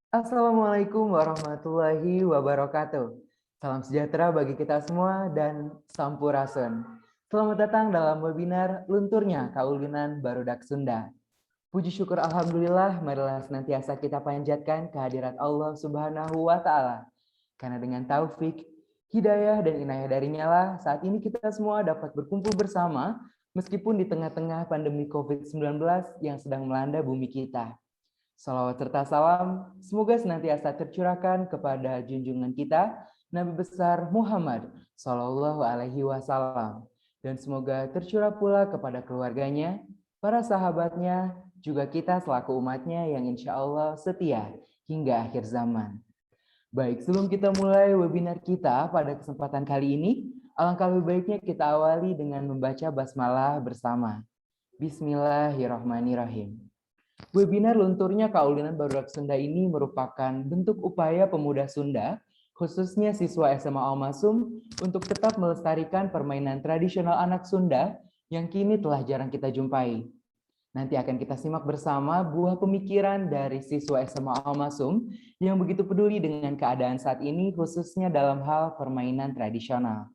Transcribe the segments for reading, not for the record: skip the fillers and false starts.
Assalamualaikum warahmatullahi wabarakatuh. Salam sejahtera bagi kita semua dan sampurasun. Selamat datang dalam webinar Lunturnya Kaulinan Barudak Sunda. Puji syukur Alhamdulillah, marilah senantiasa kita panjatkan kehadirat Allah Subhanahu wa Ta'ala. Karena dengan taufik, hidayah, dan inayah darinya lah, saat ini kita semua dapat berkumpul bersama, meskipun di tengah-tengah pandemi COVID-19 yang sedang melanda bumi kita. Salawat serta salam semoga senantiasa tercurahkan kepada junjungan kita Nabi besar Muhammad Sallallahu Alaihi Wasallam, dan semoga tercurah pula kepada keluarganya, para sahabatnya, juga kita selaku umatnya yang insya Allah setia hingga akhir zaman. Baik, sebelum kita mulai webinar kita pada kesempatan kali ini, alangkah lebih baiknya kita awali dengan membaca basmalah bersama. Bismillahirrahmanirrahim. Webinar Lunturnya Kaulinan Barudak Sunda ini merupakan bentuk upaya pemuda Sunda, khususnya siswa SMA Al-Masum, untuk tetap melestarikan permainan tradisional anak Sunda yang kini telah jarang kita jumpai. Nanti akan kita simak bersama buah pemikiran dari siswa SMA Al-Masum yang begitu peduli dengan keadaan saat ini, khususnya dalam hal permainan tradisional.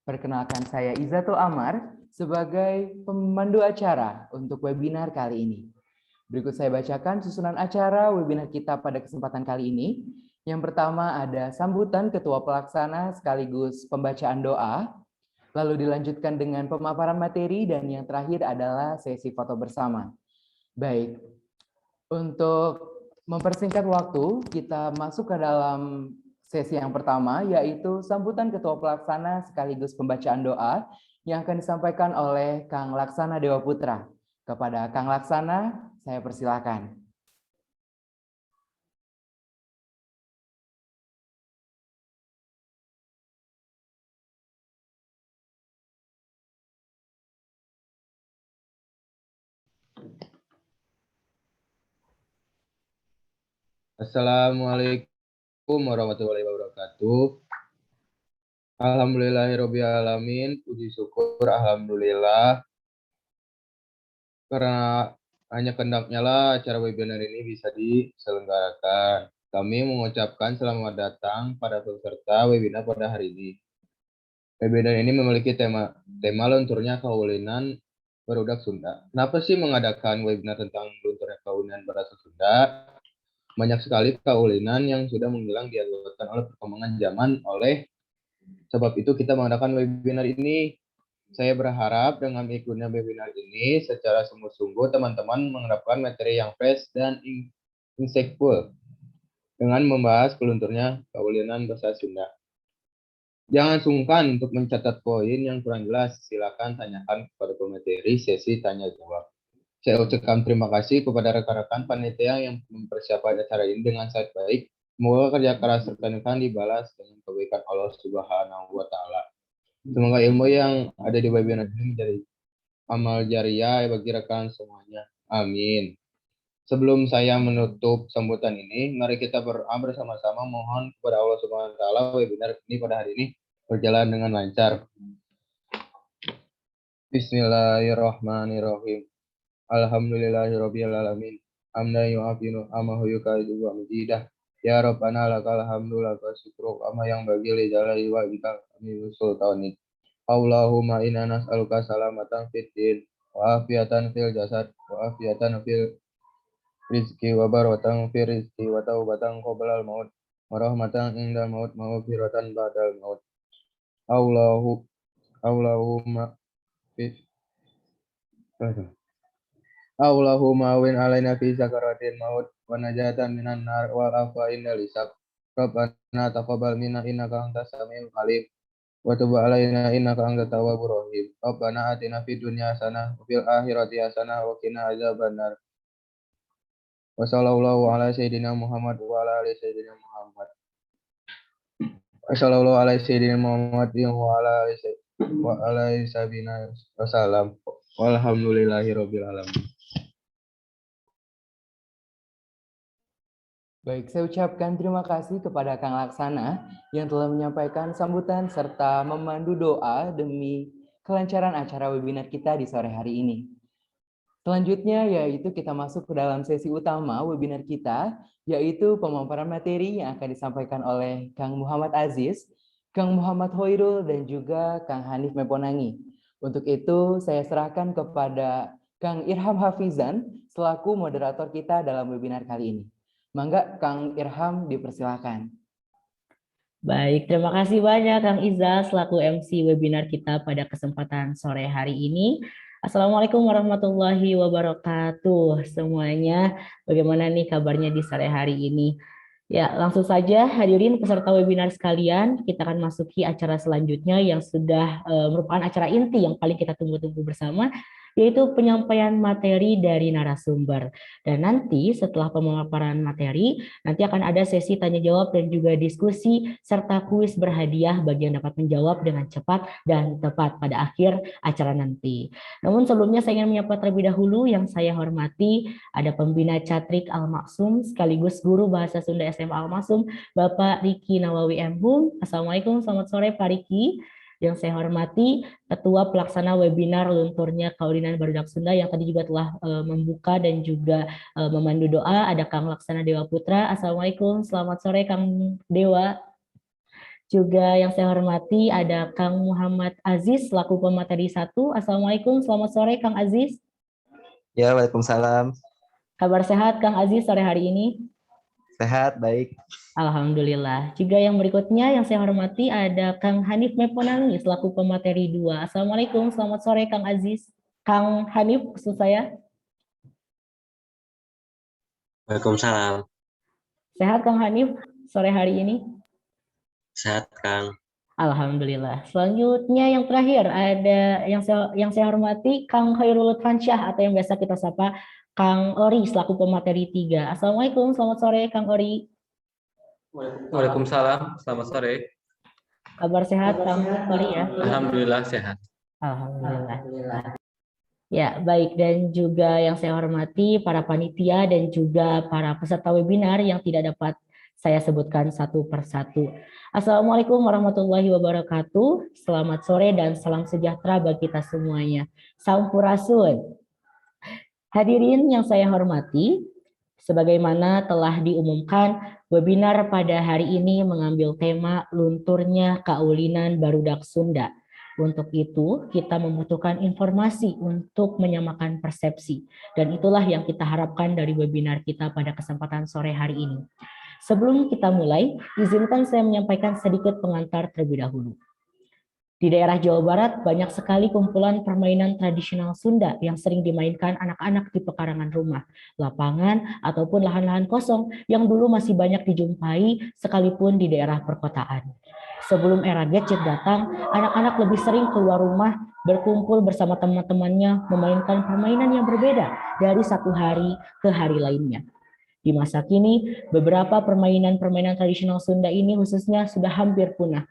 Perkenalkan, saya Izatul Amar sebagai pemandu acara untuk webinar kali ini. Berikut saya bacakan susunan acara webinar kita pada kesempatan kali ini. Yang pertama ada sambutan Ketua Pelaksana sekaligus pembacaan doa, lalu dilanjutkan dengan pemaparan materi, dan yang terakhir adalah sesi foto bersama. Baik, untuk mempersingkat waktu, kita masuk ke dalam sesi yang pertama, yaitu sambutan Ketua Pelaksana sekaligus pembacaan doa yang akan disampaikan oleh Kang Laksana Dewa Putra. Kepada Kang Laksana, saya persilakan. Assalamualaikum warahmatullahi wabarakatuh. Alhamdulillahirrabbilalamin. Puji syukur alhamdulillah. Karena hanya kehendaknya lah acara webinar ini bisa diselenggarakan. Kami mengucapkan selamat datang pada peserta webinar pada hari ini. Webinar ini memiliki tema Lunturnya Kaulinan Barudak Sunda. Kenapa sih mengadakan webinar tentang lunturnya kaulinan bahasa Sunda? Banyak sekali kaulinan yang sudah menghilang diakibatkan oleh perkembangan zaman. Oleh sebab itu kita mengadakan webinar ini. Saya berharap dengan ikutnya webinar ini secara sungguh-sungguh teman-teman menerapkan materi yang fresh dan insightful dengan membahas kelunturnya kaulinan bahasa Sunda. Jangan sungkan untuk mencatat poin yang kurang jelas. Silakan tanyakan kepada pemateri sesi tanya jawab. Saya ucapkan terima kasih kepada rekan-rekan panitia yang mempersiapkan acara ini dengan sangat baik. Semoga kerja keras rekan-rekan dibalas dengan kebaikan Allah Subhanahu wa Ta'ala. Semoga ilmu yang ada di webinar ini menjadi amal jariah bagi rekan semuanya. Amin. Sebelum saya menutup sambutan ini, mari kita berdoa bersama-sama, mohon kepada Allah Subhanahu wa Ta'ala webinar ini pada hari ini berjalan dengan lancar. Bismillahirrahmanirrahim. Alhamdulillahirrabbilalamin. Amna yu'afinu amahu yukaidu wa mujidah. Ya Rabbana lakal hamdu lakal syukru ama yang bagi li jalali wa bika kami sultanik. Allahumma inna nas'aluka salamatan fid din wa afiatan fil jasad wa afiatan fil rizki wa barakatan fil rizki wa taubatan qoblal maut wa rahmatan indal maut maghfiratan ba'dal maut. Allahumma Allahumma win alaina fi sakaratin maut wa najatan minan nar wal afwa innal hisab. Rabbana taqabbal minna innaka antas samiul alim wa tub alaina innaka antat tawwabur rahim. Rabbana atina fid dunya hasanah wa fil akhirati hasanah wa qina adzabannar. Wa sallallahu ala sayyidina Muhammad wa ala ali sayyidina Muhammad. Wa sallallahu ala sayyidina Muhammad wa ala ali sayyidina wasallam. Walhamdulillahirabbil alamin. Baik, saya ucapkan terima kasih kepada Kang Laksana yang telah menyampaikan sambutan serta memandu doa demi kelancaran acara webinar kita di sore hari ini. Selanjutnya yaitu kita masuk ke dalam sesi utama webinar kita, yaitu pemaparan materi yang akan disampaikan oleh Kang Muhammad Aziz, Kang Muhammad Hoirul, dan juga Kang Hanif Meponangi. Untuk itu saya serahkan kepada Kang Irham Hafizan selaku moderator kita dalam webinar kali ini. Mangga Kang Irham dipersilakan. Baik, terima kasih banyak Kang Iza selaku MC webinar kita pada kesempatan sore hari ini. Assalamualaikum warahmatullahi wabarakatuh semuanya. Bagaimana nih kabarnya di sore hari ini? Ya, langsung saja hadirin peserta webinar sekalian, kita akan masuki acara selanjutnya yang sudah merupakan acara inti yang paling kita tunggu-tunggu bersama, yaitu penyampaian materi dari narasumber. Dan nanti setelah pemaparan materi, nanti akan ada sesi tanya jawab dan juga diskusi serta kuis berhadiah bagi yang dapat menjawab dengan cepat dan tepat pada akhir acara nanti. Namun sebelumnya saya ingin menyapa terlebih dahulu yang saya hormati ada pembina Catrik Al-Maksum sekaligus guru bahasa Sunda SMA Al-Maksum, Bapak Riki Nawawi M. Hum. Assalamualaikum, selamat sore Pak Riki. Yang saya hormati Ketua Pelaksana Webinar Lunturnya Kaulinan Barudak Sunda yang tadi juga telah membuka dan juga memandu doa. Ada Kang Laksana Dewa Putra. Assalamualaikum, selamat sore Kang Dewa. Juga yang saya hormati ada Kang Muhammad Aziz selaku pemateri 1. Assalamualaikum, selamat sore Kang Aziz. Ya, waalaikumsalam. Kabar sehat Kang Aziz sore hari ini? Sehat, baik. Alhamdulillah. Juga yang berikutnya yang saya hormati ada Kang Hanif Meponangi selaku pemateri 2. Assalamualaikum, selamat sore Kang Aziz. Kang Hanif, maksud saya. Waalaikumsalam. Sehat Kang Hanif sore hari ini? Sehat, Kang. Alhamdulillah. Selanjutnya yang terakhir ada yang saya hormati Kang Khairul Fansyah atau yang biasa kita sapa Kang Ori selaku pemateri 3. Assalamualaikum, selamat sore Kang Ori. Waalaikumsalam, selamat sore. Kabar sehat Kang Ori ya? Alhamdulillah sehat. Alhamdulillah. Ya, baik, dan juga yang saya hormati para panitia dan juga para peserta webinar yang tidak dapat saya sebutkan satu persatu. Assalamualaikum warahmatullahi wabarakatuh. Selamat sore dan salam sejahtera bagi kita semuanya. Sampurasun. Hadirin yang saya hormati, sebagaimana telah diumumkan, webinar pada hari ini mengambil tema lunturnya kaulinan barudak Sunda. Untuk itu, kita membutuhkan informasi untuk menyamakan persepsi. Dan itulah yang kita harapkan dari webinar kita pada kesempatan sore hari ini. Sebelum kita mulai, izinkan saya menyampaikan sedikit pengantar terlebih dahulu. Di daerah Jawa Barat, banyak sekali kumpulan permainan tradisional Sunda yang sering dimainkan anak-anak di pekarangan rumah, lapangan, ataupun lahan-lahan kosong yang dulu masih banyak dijumpai sekalipun di daerah perkotaan. Sebelum era gadget datang, anak-anak lebih sering keluar rumah, berkumpul bersama teman-temannya, memainkan permainan yang berbeda dari satu hari ke hari lainnya. Di masa kini, beberapa permainan-permainan tradisional Sunda ini khususnya sudah hampir punah.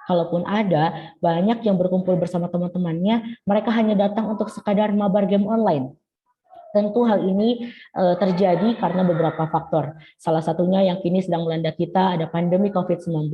Kalaupun ada, banyak yang berkumpul bersama teman-temannya, mereka hanya datang untuk sekadar mabar game online. Tentu hal ini terjadi karena beberapa faktor. Salah satunya yang kini sedang melanda kita ada pandemi COVID-19.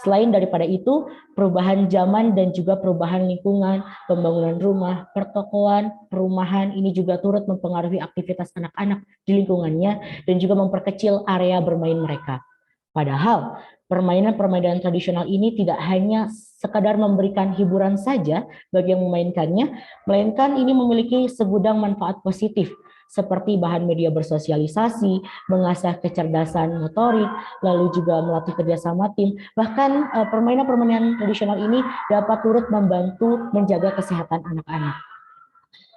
Selain daripada itu, perubahan zaman dan juga perubahan lingkungan, pembangunan rumah, pertokoan, perumahan ini juga turut mempengaruhi aktivitas anak-anak di lingkungannya dan juga memperkecil area bermain mereka. Padahal permainan-permainan tradisional ini tidak hanya sekadar memberikan hiburan saja bagi yang memainkannya, melainkan ini memiliki segudang manfaat positif seperti bahan media bersosialisasi, mengasah kecerdasan motorik, lalu juga melatih kerjasama tim. Bahkan permainan-permainan tradisional ini dapat turut membantu menjaga kesehatan anak-anak.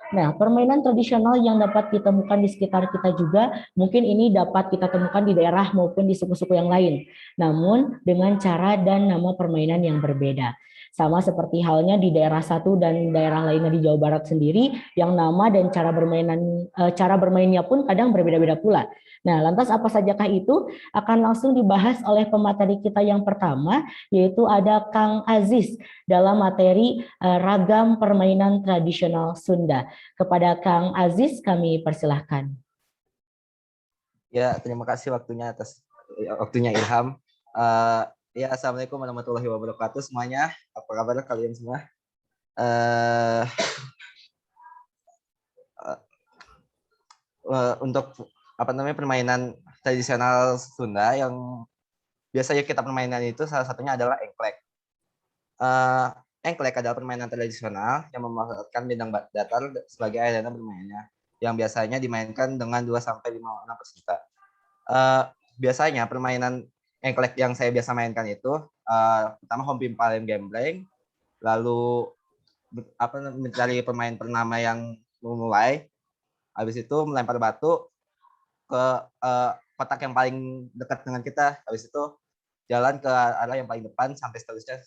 Nah, permainan tradisional yang dapat ditemukan di sekitar kita juga, mungkin ini dapat kita temukan di daerah maupun di suku-suku yang lain. Namun, dengan cara dan nama permainan yang berbeda. Sama seperti halnya di daerah satu dan daerah lainnya di Jawa Barat sendiri, yang nama dan cara bermainnya pun kadang berbeda-beda pula. Nah, lantas apa sajakah itu? Akan langsung dibahas oleh pemateri kita yang pertama, yaitu ada Kang Aziz dalam materi ragam permainan tradisional Sunda. Kepada Kang Aziz kami persilahkan. Ya, terima kasih waktunya Ilham. Ya, assalamualaikum warahmatullahi wabarakatuh semuanya. Apa kabar kalian semua? untuk permainan tradisional Sunda yang biasanya kita permainan itu salah satunya adalah engklek. Engklek adalah permainan tradisional yang memanfaatkan bidang datar sebagai arena bermainnya, yang biasanya dimainkan dengan 2 sampai 5 orang peserta. Biasanya permainan engklek yang saya biasa mainkan itu pertama home pimpal gembleng, lalu mencari pemain pertama yang memulai, habis itu melempar batu ke kotak yang paling dekat dengan kita, habis itu jalan ke arah yang paling depan sampai seterusnya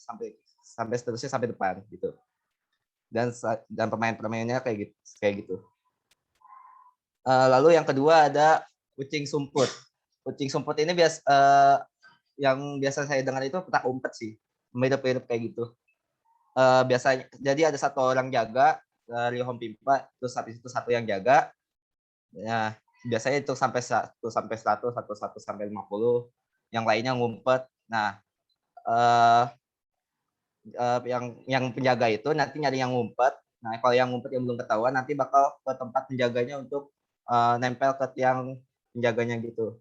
sampai depan gitu. Dan pemain-pemainnya kayak gitu. Lalu yang kedua ada ucing sumput. Ucing sumput ini yang biasa saya dengar itu petak umpet sih, mirip-mirip kayak gitu. Biasanya jadi ada satu orang jaga dari home pimpa, terus habis itu satu yang jaga. Ya, biasanya itu sampai 1 sampai 100, 1 sampai 50, yang lainnya ngumpet. Nah, yang penjaga itu nanti nyari yang ngumpet. Nah, kalau yang ngumpet yang belum ketahuan nanti bakal ke tempat penjaganya untuk nempel ke tiang penjaganya gitu.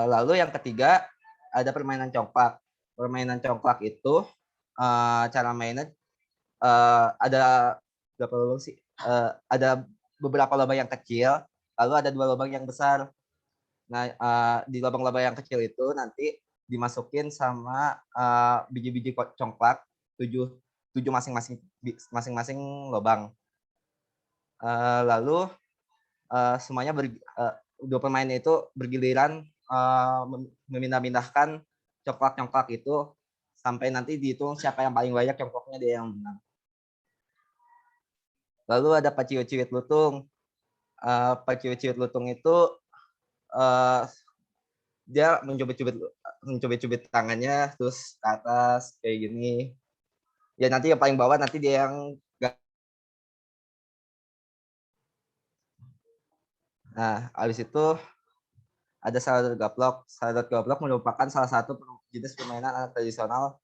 Lalu yang ketiga ada permainan congklak. Permainan congklak itu cara mainnya ada berapa lubang sih? Ada beberapa lubang yang kecil, lalu ada 2 lubang yang besar. Nah, di lubang-lubang yang kecil itu nanti dimasukin sama biji-biji congklak 7 masing-masing lubang. Lalu semuanya 2 pemain itu bergiliran memindah-mindahkan congklak-congklak itu sampai nanti dihitung siapa yang paling banyak congklaknya dia yang menang. Lalu ada paciwit-ciwit lutung. Paciwit-ciwit lutung itu dia mencubit-cubit tangannya terus ke atas kayak gini. Ya nanti yang paling bawah nanti dia yang. Nah, habis itu ada saladot gaplok. Saladot gaplok merupakan salah satu jenis permainan tradisional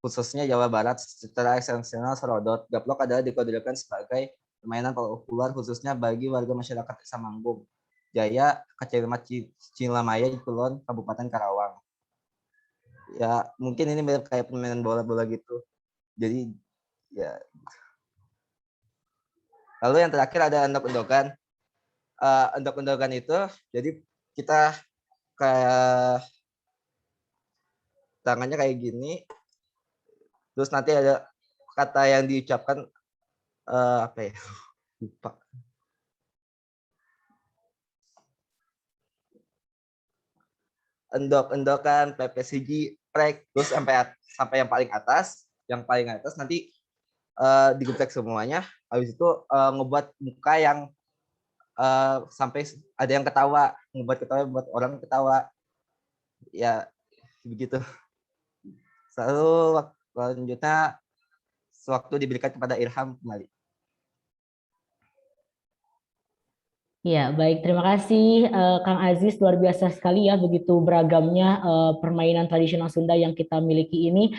khususnya Jawa Barat. Secara esensial, saladot gaplok adalah dikategorikan sebagai permainan populer khususnya bagi warga masyarakat Desa Manggung Jaya, Kecamatan Cilamaya di Kulon, Kabupaten Karawang. Ya, mungkin ini mirip kayak permainan bola-bola gitu. Jadi, ya. Lalu yang terakhir ada endok-endokan. Endok-endokan itu, jadi kita kayak tangannya kayak gini, terus nanti ada kata yang diucapkan apa ya? Lupa. Endok-endokan, PPCG, prek, terus sampai yang paling atas nanti digeprek semuanya. Habis itu ngebuat muka yang sampai ada yang ketawa, ngebuat ketawa buat orang ketawa. Ya begitu. Lalu selanjutnya sewaktu diberikan kepada Irham kembali. Ya, baik. Terima kasih Kang Aziz. Luar biasa sekali ya begitu beragamnya permainan tradisional Sunda yang kita miliki ini.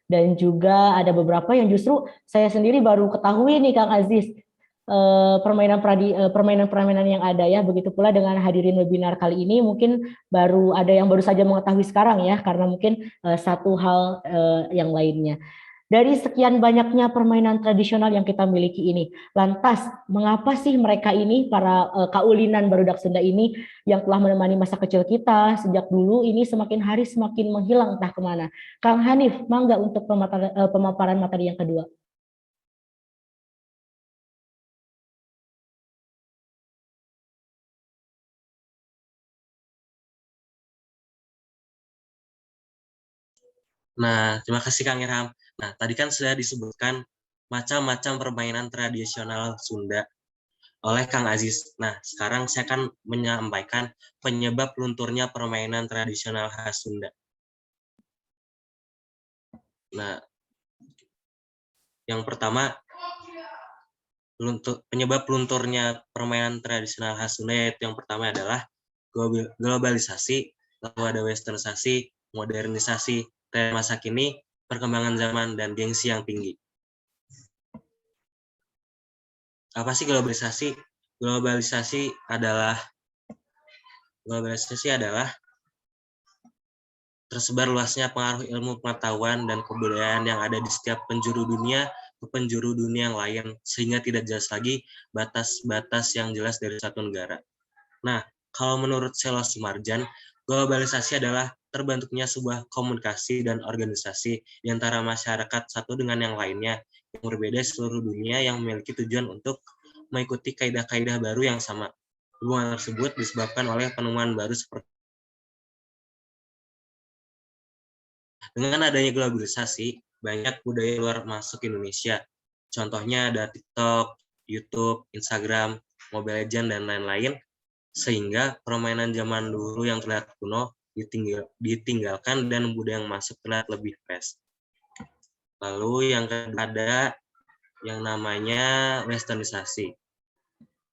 Dan juga ada beberapa yang justru saya sendiri baru ketahui nih Kang Aziz. Permainan-permainan yang ada ya. Begitu pula dengan hadirin webinar kali ini mungkin ada yang baru saja mengetahui sekarang ya. Karena mungkin satu hal yang lainnya. Dari sekian banyaknya permainan tradisional yang kita miliki ini, lantas mengapa sih mereka ini, para kaulinan barudak Sunda ini, yang telah menemani masa kecil kita sejak dulu ini semakin hari semakin menghilang entah kemana? Kang Hanif, mangga untuk pemaparan materi yang kedua. Nah, terima kasih Kang Irham. Nah, tadi kan sudah disebutkan macam-macam permainan tradisional Sunda oleh Kang Aziz. Nah, sekarang saya akan menyampaikan penyebab lunturnya permainan tradisional khas Sunda. Nah, yang pertama, penyebab lunturnya permainan tradisional khas Sunda yaitu yang pertama adalah globalisasi, lalu ada westernisasi, modernisasi, tren masa kini, perkembangan zaman, dan gengsi yang tinggi. Apa sih globalisasi? Globalisasi adalah tersebar luasnya pengaruh ilmu pengetahuan dan kebudayaan yang ada di setiap penjuru dunia ke penjuru dunia yang lain, sehingga tidak jelas lagi batas-batas yang jelas dari satu negara. Nah, kalau menurut Selo Sumarjan, globalisasi adalah terbentuknya sebuah komunikasi dan organisasi di antara masyarakat satu dengan yang lainnya yang berbeda seluruh dunia yang memiliki tujuan untuk mengikuti kaidah-kaidah baru yang sama. Hubungan tersebut disebabkan oleh penemuan baru seperti dengan adanya globalisasi, banyak budaya luar masuk Indonesia. Contohnya ada TikTok, YouTube, Instagram, Mobile Legends, dan lain-lain, sehingga permainan zaman dulu yang terlihat kuno ditinggalkan dan budaya yang masuk terlihat lebih fresh. Lalu yang kedua ada yang namanya westernisasi.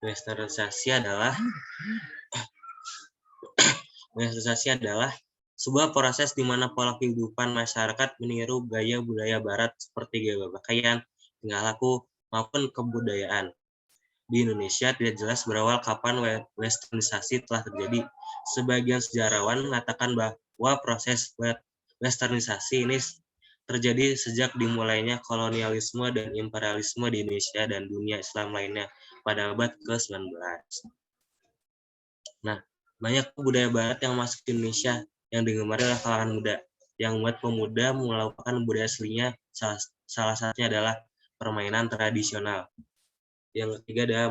Westernisasi adalah sebuah proses di mana pola kehidupan masyarakat meniru gaya budaya barat seperti gaya berpakaian, tingkah laku, maupun kebudayaan. Di Indonesia tidak jelas berawal kapan westernisasi telah terjadi. Sebagian sejarawan mengatakan bahwa proses westernisasi ini terjadi sejak dimulainya kolonialisme dan imperialisme di Indonesia dan dunia Islam lainnya pada abad ke-19. Nah, banyak budaya barat yang masuk ke Indonesia yang digemari oleh kalangan muda, yang membuat pemuda melakukan budaya aslinya. Salah satunya adalah permainan tradisional. Yang ketiga adalah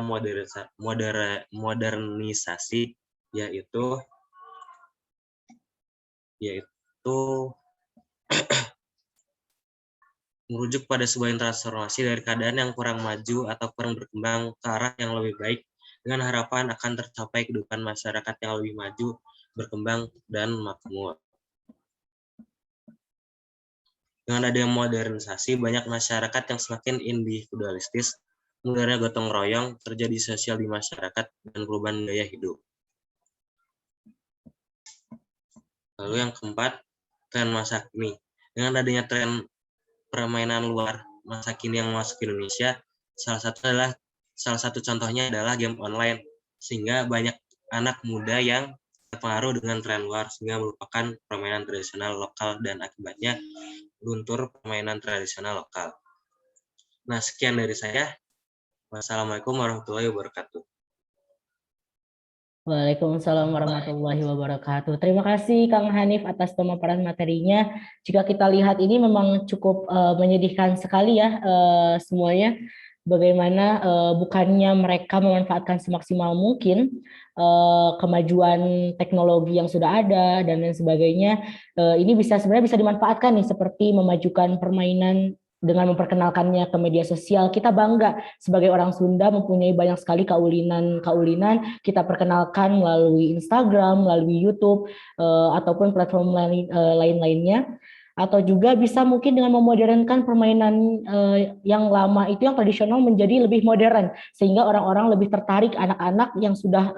modernisasi, yaitu merujuk pada sebuah transformasi dari keadaan yang kurang maju atau kurang berkembang ke arah yang lebih baik dengan harapan akan tercapai kehidupan masyarakat yang lebih maju, berkembang, dan makmur. Dengan adanya modernisasi, banyak masyarakat yang semakin individualistis, mudahnya gotong royong, terjadi sosial di masyarakat, dan perubahan gaya hidup. Lalu yang keempat, tren masa kini. Dengan adanya tren permainan luar masa kini yang masuk ke Indonesia, salah satu contohnya adalah game online, sehingga banyak anak muda yang terpengaruh dengan tren luar sehingga melupakan permainan tradisional lokal dan akibatnya luntur permainan tradisional lokal. Nah, sekian dari saya. Wassalamualaikum warahmatullahi wabarakatuh. Waalaikumsalam warahmatullahi wabarakatuh. Terima kasih Kang Hanif atas pemaparan materinya. Jika kita lihat ini memang cukup menyedihkan sekali ya semuanya. Bagaimana bukannya mereka memanfaatkan semaksimal mungkin kemajuan teknologi yang sudah ada dan lain sebagainya. Ini sebenarnya bisa dimanfaatkan nih seperti memajukan permainan dengan memperkenalkannya ke media sosial. Kita bangga sebagai orang Sunda mempunyai banyak sekali kaulinan kita perkenalkan melalui Instagram, melalui YouTube ataupun platform lain-lainnya. Atau juga bisa mungkin dengan memodernkan permainan yang lama itu yang tradisional menjadi lebih modern sehingga orang-orang lebih tertarik, anak-anak yang sudah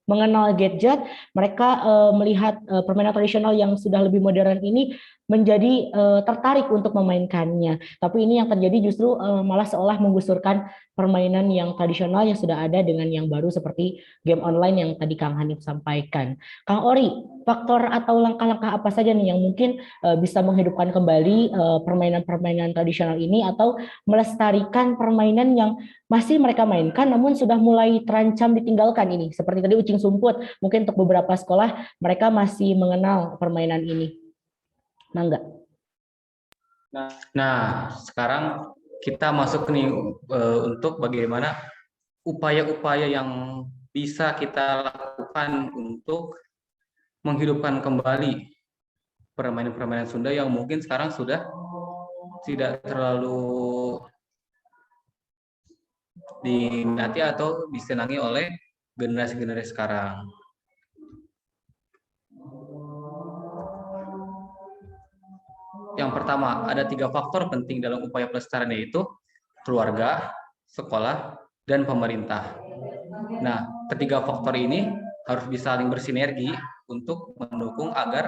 mengenal gadget, mereka melihat permainan tradisional yang sudah lebih modern ini menjadi tertarik untuk memainkannya. Tapi ini yang terjadi justru malah seolah menggusturkan permainan yang tradisional yang sudah ada dengan yang baru seperti game online yang tadi Kang Hanif sampaikan. Kang Ori, faktor atau langkah-langkah apa saja nih yang mungkin bisa menghidupkan kembali permainan-permainan tradisional ini atau melestarikan permainan yang masih mereka mainkan namun sudah mulai terancam ditinggalkan ini. Seperti tadi ucing sumput, mungkin untuk beberapa sekolah mereka masih mengenal permainan ini. Mangga. Nah, sekarang kita masuk nih untuk bagaimana upaya-upaya yang bisa kita lakukan untuk menghidupkan kembali permainan-permainan Sunda yang mungkin sekarang sudah tidak terlalu diminati atau disenangi oleh generasi-generasi sekarang. Yang pertama, ada 3 faktor penting dalam upaya pelestarian, yaitu keluarga, sekolah, dan pemerintah. Nah, ketiga faktor ini harus bisa saling bersinergi untuk mendukung agar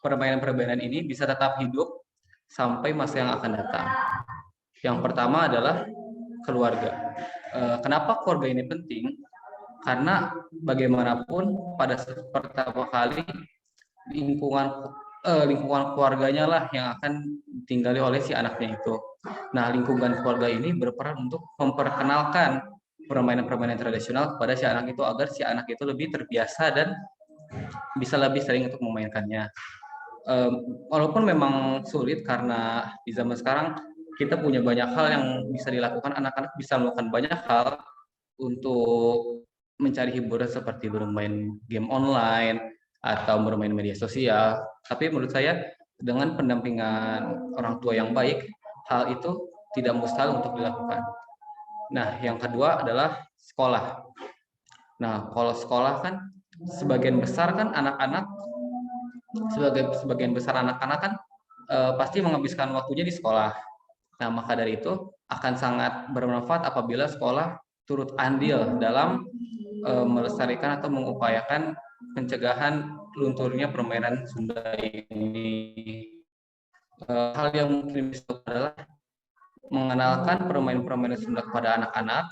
permainan-permainan ini bisa tetap hidup sampai masa yang akan datang. Yang pertama adalah keluarga. Kenapa keluarga ini penting? Karena bagaimanapun pada pertama kali lingkungan keluarganya lah yang akan ditinggali oleh si anaknya itu. Nah, lingkungan keluarga ini berperan untuk memperkenalkan permainan-permainan tradisional kepada si anak itu agar si anak itu lebih terbiasa dan bisa lebih sering untuk memainkannya. Walaupun memang sulit karena di zaman sekarang kita punya banyak hal yang bisa dilakukan, anak-anak bisa melakukan banyak hal untuk mencari hiburan seperti bermain game online atau bermain media sosial. Tapi menurut saya dengan pendampingan orang tua yang baik, hal itu tidak mustahil untuk dilakukan. Nah, yang kedua adalah sekolah. Nah, kalau sekolah kan sebagian besar kan anak-anak sebagian besar anak-anak kan pasti menghabiskan waktunya di sekolah. Nah, maka dari itu akan sangat bermanfaat apabila sekolah turut andil dalam melestarikan atau mengupayakan pencegahan lunturnya permainan Sunda ini. Hal yang mungkin bisa adalah mengenalkan permainan-permainan Sunda kepada anak-anak,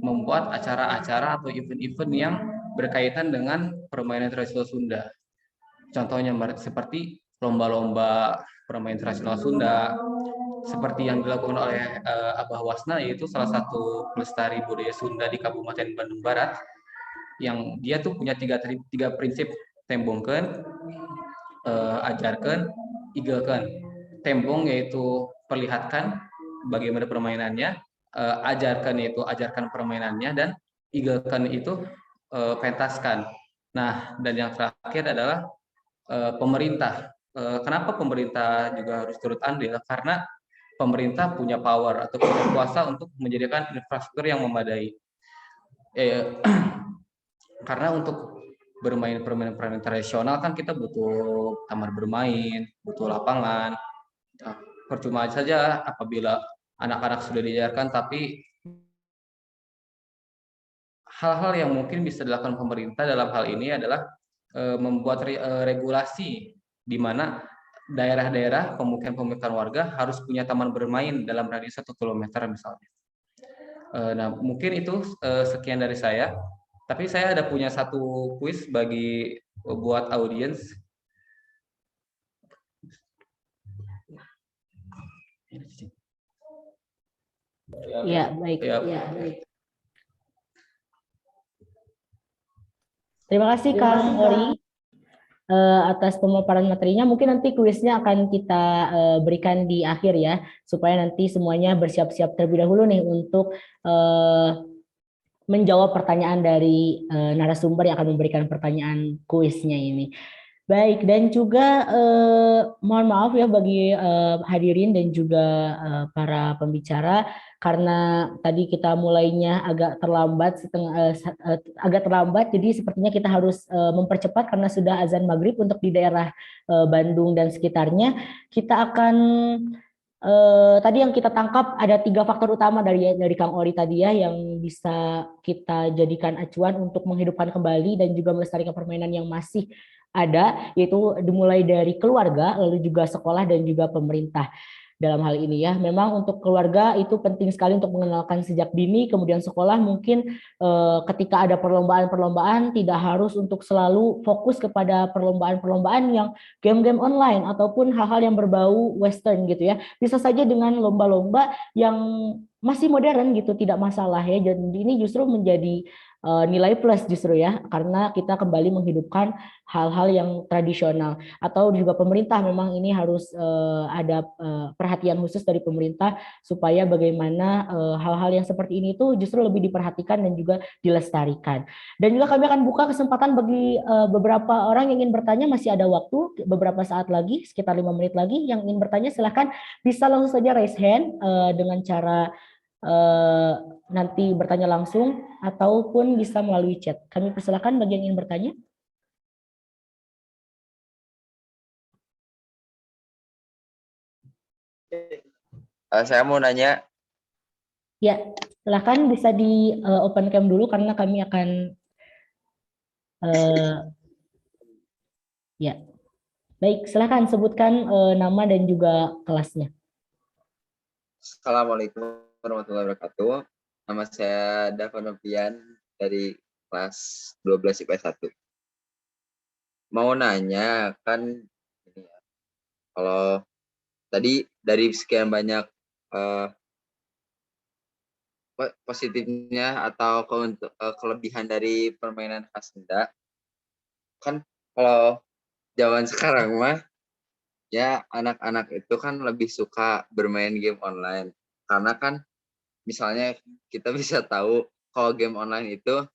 membuat acara-acara atau event-event yang berkaitan dengan permainan tradisional Sunda. Contohnya seperti lomba-lomba permainan tradisional Sunda, seperti yang dilakukan oleh Abah Wasna, yaitu salah satu pelestari budaya Sunda di Kabupaten Bandung Barat, yang dia tuh punya tiga prinsip: tembongkeun, ajarkeun, igelkeun. Tembong yaitu perlihatkan bagaimana permainannya, ajarkan yaitu ajarkan permainannya, dan igelkeun itu pentaskan. Nah, dan yang terakhir adalah pemerintah. Kenapa pemerintah juga harus turut andil? Karena pemerintah punya power atau punya kuasa untuk menjadikan infrastruktur yang memadai. Karena untuk bermain permainan tradisional kan kita butuh taman bermain, butuh lapangan. Nah, percuma saja apabila anak-anak sudah diajarkan, tapi hal-hal yang mungkin bisa dilakukan pemerintah dalam hal ini adalah membuat regulasi di mana daerah-daerah pemukiman warga harus punya taman bermain dalam radius 1 kilometer misalnya. Nah, mungkin itu sekian dari saya. Tapi saya ada punya satu kuis buat audiens. Ya, baik. Ya. Ya, baik. Terima kasih Kang Ori atas pemaparan materinya. Mungkin nanti kuisnya akan kita berikan di akhir ya, supaya nanti semuanya bersiap-siap terlebih dahulu nih untuk menjawab pertanyaan dari narasumber yang akan memberikan pertanyaan kuisnya ini. Baik, dan juga mohon maaf ya bagi hadirin dan juga para pembicara, karena tadi kita mulainya agak terlambat, jadi sepertinya kita harus mempercepat karena sudah azan maghrib untuk di daerah Bandung dan sekitarnya. Kita akan tadi yang kita tangkap ada 3 faktor utama dari Kang Ori tadi ya, yang bisa kita jadikan acuan untuk menghidupkan kembali dan juga melestarikan permainan yang masih ada, yaitu dimulai dari keluarga, lalu juga sekolah dan juga pemerintah. Dalam hal ini ya, memang untuk keluarga itu penting sekali untuk mengenalkan sejak dini, kemudian sekolah mungkin ketika ada perlombaan-perlombaan tidak harus untuk selalu fokus kepada perlombaan-perlombaan yang game-game online ataupun hal-hal yang berbau western gitu ya. Bisa saja dengan lomba-lomba yang masih modern gitu, tidak masalah ya. Jadi ini justru menjadi nilai plus justru ya, karena kita kembali menghidupkan hal-hal yang tradisional. Atau juga pemerintah memang ini harus ada perhatian khusus dari pemerintah supaya bagaimana hal-hal yang seperti ini tuh justru lebih diperhatikan dan juga dilestarikan. Dan juga kami akan buka kesempatan bagi beberapa orang yang ingin bertanya, masih ada waktu beberapa saat lagi, sekitar 5 menit lagi. Yang ingin bertanya silahkan bisa langsung saja raise hand dengan cara nanti bertanya langsung ataupun bisa melalui chat. Kami persilakan bagi yang ingin bertanya. Saya mau nanya. Ya, silakan bisa di open cam dulu karena kami akan ya. Baik, silakan sebutkan nama dan juga kelasnya. Assalamualaikum warahmatullahi wabarakatuh. Nama saya Dava Novian dari kelas 12 IPS 1. Mau nanya kan ini ya, kalau tadi dari sekian banyak positifnya atau kelebihan dari permainan khas Sunda, kan kalau zaman sekarang mah ya anak-anak itu kan lebih suka bermain game online karena kan misalnya kita bisa tahu kalau game online itu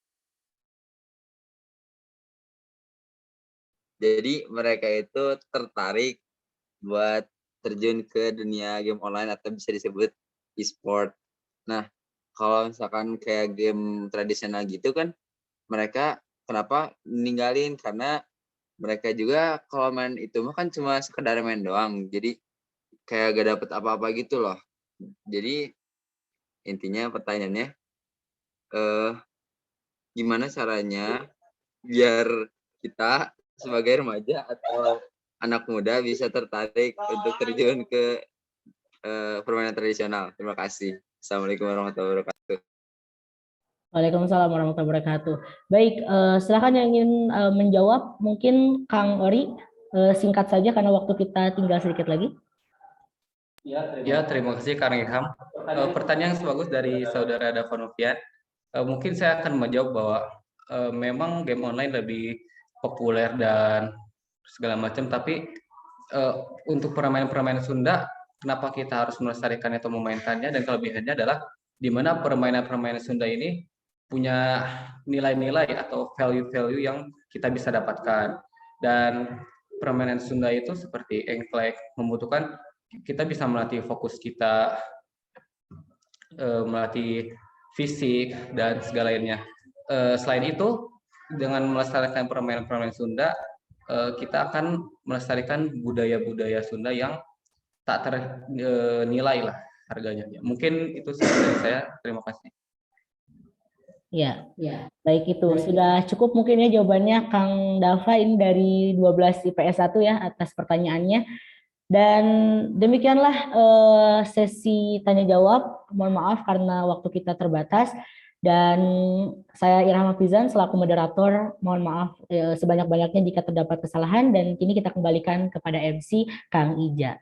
jadi mereka itu tertarik buat terjun ke dunia game online atau bisa disebut e-sport. Nah, kalau misalkan kayak game tradisional gitu kan mereka kenapa ninggalin, karena mereka juga kalau main itu mah kan cuma sekedar main doang. Jadi kayak gak dapet apa-apa gitu loh. Jadi intinya pertanyaannya gimana caranya biar kita sebagai remaja atau anak muda bisa tertarik untuk terjun ke permainan tradisional. Terima kasih. Assalamualaikum warahmatullahi wabarakatuh. Waalaikumsalam warahmatullahi wabarakatuh. Baik, silakan yang ingin menjawab, mungkin Kang Ori, singkat saja karena waktu kita tinggal sedikit lagi. Ya, terima kasih Kang Ilham. Pertanyaan yang bagus dari saudara Davonovian. Mungkin saya akan menjawab bahwa memang game online lebih populer dan segala macam, tapi untuk permainan-permainan Sunda, kenapa kita harus melestarikannya atau memainkannya, dan kelebihannya adalah di mana permainan-permainan Sunda ini punya nilai-nilai atau value-value yang kita bisa dapatkan. Dan permainan Sunda itu seperti engklek membutuhkan kita bisa melatih fokus kita, melatih fisik dan segalanya. Selain itu, dengan melestarikan permainan-permainan Sunda, kita akan melestarikan budaya-budaya Sunda yang tak ternilai lah harganya. Mungkin itu dari saya. Terima kasih. Ya, baik itu. Sudah cukup mungkin ya jawabannya Kang Dava ini dari 12 IPS 1 ya atas pertanyaannya. Dan demikianlah sesi tanya jawab. Mohon maaf karena waktu kita terbatas. Dan saya Irham Hafizan selaku moderator, mohon maaf sebanyak-banyaknya jika terdapat kesalahan, dan kini kita kembalikan kepada MC Kang Ija.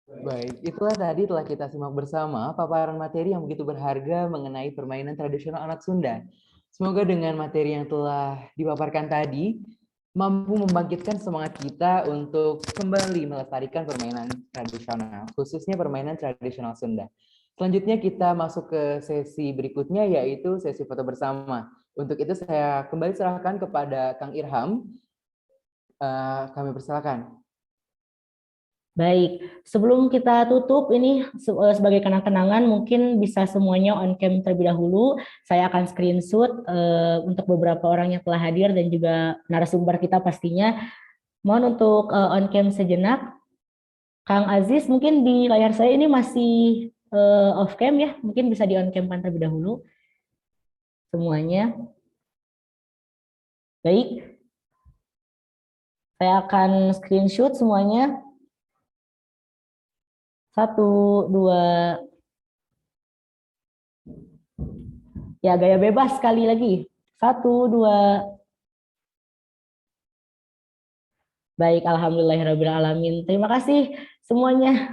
Baik, itulah tadi telah kita simak bersama paparan materi yang begitu berharga mengenai permainan tradisional anak Sunda. Semoga dengan materi yang telah dipaparkan tadi, mampu membangkitkan semangat kita untuk kembali melestarikan permainan tradisional, khususnya permainan tradisional Sunda. Selanjutnya kita masuk ke sesi berikutnya, yaitu sesi foto bersama. Untuk itu saya kembali serahkan kepada Kang Irham. Kami persilakan. Baik, sebelum kita tutup ini sebagai kenang-kenangan mungkin bisa semuanya on cam terlebih dahulu. Saya akan screenshot untuk beberapa orang yang telah hadir dan juga narasumber kita pastinya. Mohon untuk on cam sejenak. Kang Aziz mungkin di layar saya ini masih off cam ya, mungkin bisa di on cam-kan terlebih dahulu semuanya. Baik, saya akan screenshot semuanya. 1, 2. Ya, gaya bebas sekali lagi. 1, 2. Baik, alhamdulillahirrahmanirrahim. Terima kasih semuanya.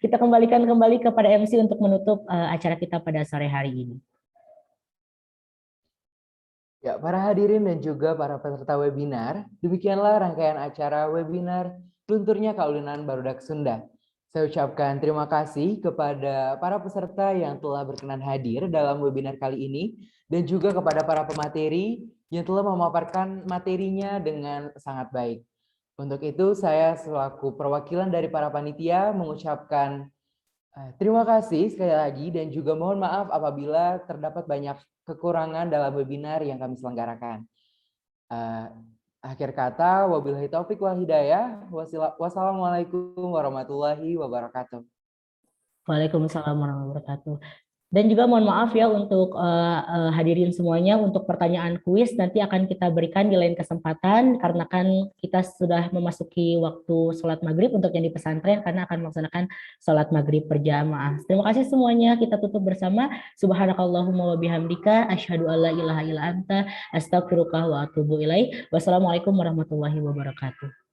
Kita kembalikan kembali kepada MC untuk menutup acara kita pada sore hari ini. Ya, para hadirin dan juga para peserta webinar, demikianlah rangkaian acara webinar Lunturnya Kaulinan Barudak Sunda. Saya ucapkan terima kasih kepada para peserta yang telah berkenan hadir dalam webinar kali ini dan juga kepada para pemateri yang telah memaparkan materinya dengan sangat baik. Untuk itu saya selaku perwakilan dari para panitia mengucapkan terima kasih sekali lagi dan juga mohon maaf apabila terdapat banyak kekurangan dalam webinar yang kami selenggarakan. Akhir kata, wabillahi taufiq wal hidayah. Wassalamualaikum warahmatullahi wabarakatuh. Waalaikumsalam warahmatullahi wabarakatuh. Dan juga mohon maaf ya untuk hadirin semuanya, untuk pertanyaan kuis nanti akan kita berikan di lain kesempatan karena kan kita sudah memasuki waktu sholat maghrib untuk yang di pesantren karena akan melaksanakan sholat maghrib berjamaah. Terima kasih semuanya, kita tutup bersama. Subhanakallahumma wa bihamdika asyhadu alla ilaha illa anta astaghfiruka wa atubu ilaik. Wassalamualaikum warahmatullahi wabarakatuh.